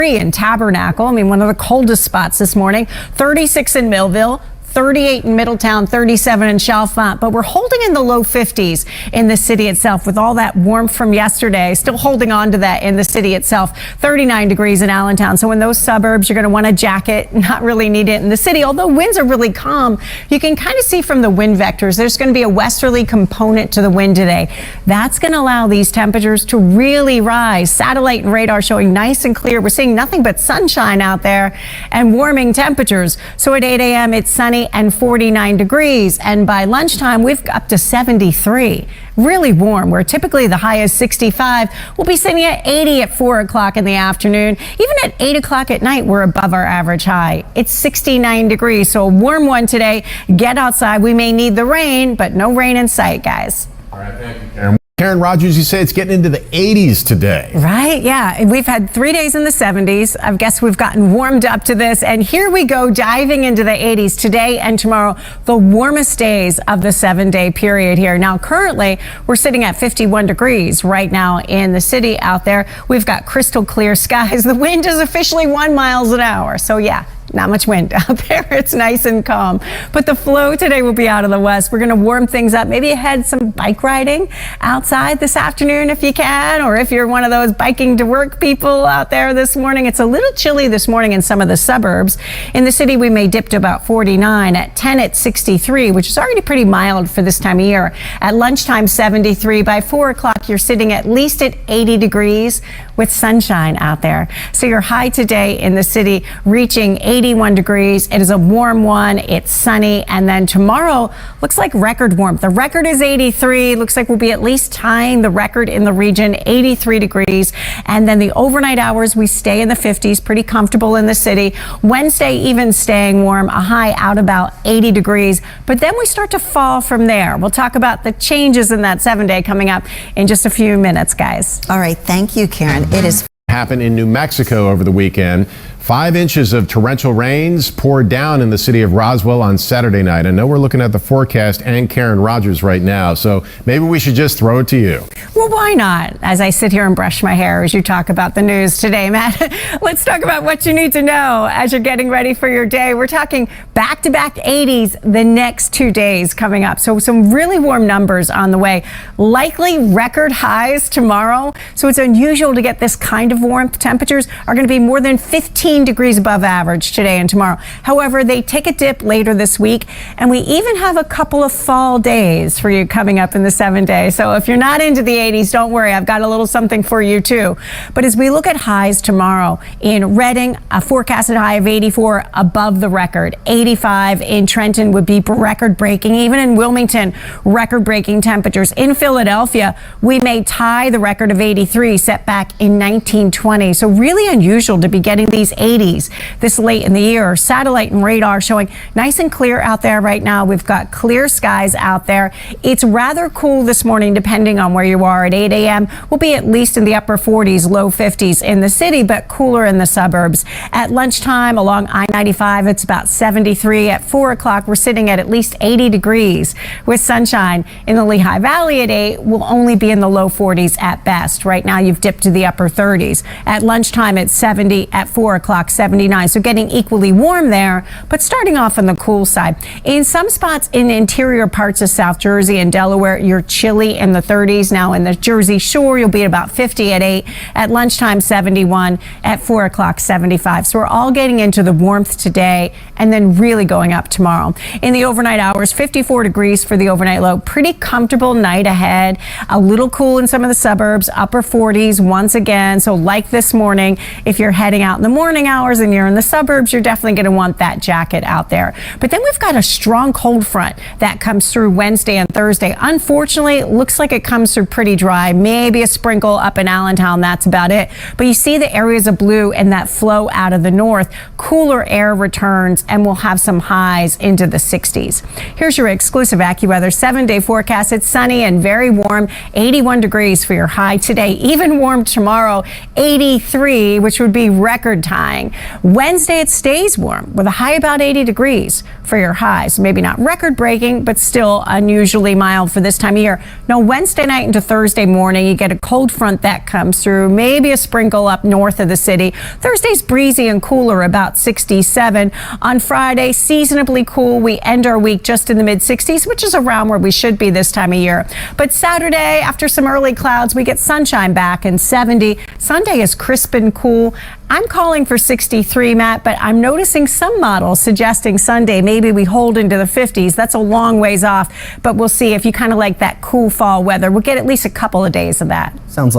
in Tabernacle. I mean, one of the coldest spots this morning. 36 in Millville. 38 in Middletown, 37 in Chalfont, but we're holding in the low 50s in the city itself with all that warmth from yesterday. Still holding on to that in the city itself. 39 degrees in Allentown. So in those suburbs, you're going to want a jacket, not really need it in the city. Although winds are really calm, you can kind of see from the wind vectors, there's going to be a westerly component to the wind today. That's going to allow these temperatures to really rise. Satellite and radar showing nice and clear. We're seeing nothing but sunshine out there and warming temperatures. So at 8 a.m., it's sunny and 49 degrees, and by lunchtime we've got up to 73. Really warm, where typically the high is 65. We'll be sitting at 80 at 4 o'clock in the afternoon. Even at 8 o'clock at night, we're above our average high. It's 69 degrees, so a warm one today. Get outside. We may need the rain, but no rain in sight, guys. All right, thank you, Karen. Karen Rogers, you say it's getting into the 80s today. Right, yeah. We've had 3 days in the 70s. I guess we've gotten warmed up to this. And here we go, diving into the 80s today and tomorrow, the warmest days of the 7-day period here. Now, currently, we're sitting at 51 degrees right now in the city out there. We've got crystal clear skies. The wind is officially 1 mile an hour. So, yeah. Not much wind out there. It's nice and calm. But the flow today will be out of the west. We're going to warm things up. Maybe ahead some bike riding outside this afternoon if you can, or if you're one of those biking to work people out there this morning. It's a little chilly this morning in some of the suburbs. In the city, we may dip to about 49. At 10, it's 63, which is already pretty mild for this time of year. At lunchtime, 73. By 4 o'clock, you're sitting at least at 80 degrees with sunshine out there. So your high today in the city reaching 81 degrees. It is a warm one. It's sunny. And then tomorrow looks like record warmth. The record is 83. Looks like we'll be at least tying the record in the region, 83 degrees. And then the overnight hours, we stay in the 50s, pretty comfortable in the city. Wednesday, even staying warm, a high out about 80 degrees. But then we start to fall from there. We'll talk about the changes in that 7-day coming up in just a few minutes, guys. All right. Thank you, Karen. It is Happened in New Mexico over the weekend. 5 inches of torrential rains poured down in the city of Roswell on Saturday night. I know we're looking at the forecast and Karen Rogers right now, so maybe we should just throw it to you. Well, why not? As I sit here and brush my hair as you talk about the news today, Matt, let's talk about what you need to know as you're getting ready for your day. We're talking back-to-back 80s the next 2 days coming up. So some really warm numbers on the way. Likely record highs tomorrow. So it's unusual to get this kind of warmth. Temperatures are going to be more than 15 degrees above average today and tomorrow. However, they take a dip later this week, and we even have a couple of fall days for you coming up in the 7-day. So if you're not into the 80s, don't worry. I've got a little something for you too. But as we look at highs tomorrow, in Reading, a forecasted high of 84 above the record. 85 in Trenton would be record-breaking. Even in Wilmington, record-breaking temperatures. In Philadelphia, we may tie the record of 83 set back in 1920. So really unusual to be getting these 80s this late in the year. Satellite and radar showing nice and clear out there right now. We've got clear skies out there. It's rather cool this morning depending on where you are. At 8 a.m. we'll be at least in the upper 40s, low 50s in the city, but cooler in the suburbs. At lunchtime along I-95, it's about 73. At 4 o'clock, we're sitting at least 80 degrees with sunshine. In the Lehigh Valley at 8, we'll only be in the low 40s at best. Right now, you've dipped to the upper 30s. At lunchtime, it's 70. At 4 o'clock, 79. So getting equally warm there, but starting off on the cool side. In some spots in interior parts of South Jersey and Delaware, you're chilly in the 30s. Now in the Jersey Shore, you'll be at about 50 at 8. At lunchtime, 71. At 4 o'clock, 75. So we're all getting into the warmth today and then really going up tomorrow. In the overnight hours, 54 degrees for the overnight low. Pretty comfortable night ahead. A little cool in some of the suburbs, upper 40s once again. So like this morning, if you're heading out in the morning hours and you're in the suburbs, you're definitely going to want that jacket out there. But then we've got a strong cold front that comes through Wednesday and Thursday. Unfortunately, it looks like it comes through pretty dry. Maybe a sprinkle up in Allentown. That's about it. But you see the areas of blue and that flow out of the north. Cooler air returns and we'll have some highs into the 60s. Here's your exclusive AccuWeather 7-day forecast. It's sunny and very warm. 81 degrees for your high today. Even warm tomorrow. 83, which would be record tying. Wednesday, it stays warm with a high about 80 degrees for your highs. Maybe not record breaking, but still unusually mild for this time of year. Now, Wednesday night into Thursday morning, you get a cold front that comes through, maybe a sprinkle up north of the city. Thursday's breezy and cooler, about 67. On Friday, seasonably cool. We end our week just in the mid 60s, which is around where we should be this time of year. But Saturday, after some early clouds, we get sunshine back and 70. Sunday is crisp and cool. I'm calling for 63, Matt, but I'm noticing some models suggesting Sunday maybe we hold into the 50s. That's a long ways off, but we'll see. If you kind of like that cool fall weather, we'll get at least a couple of days of that. Sounds like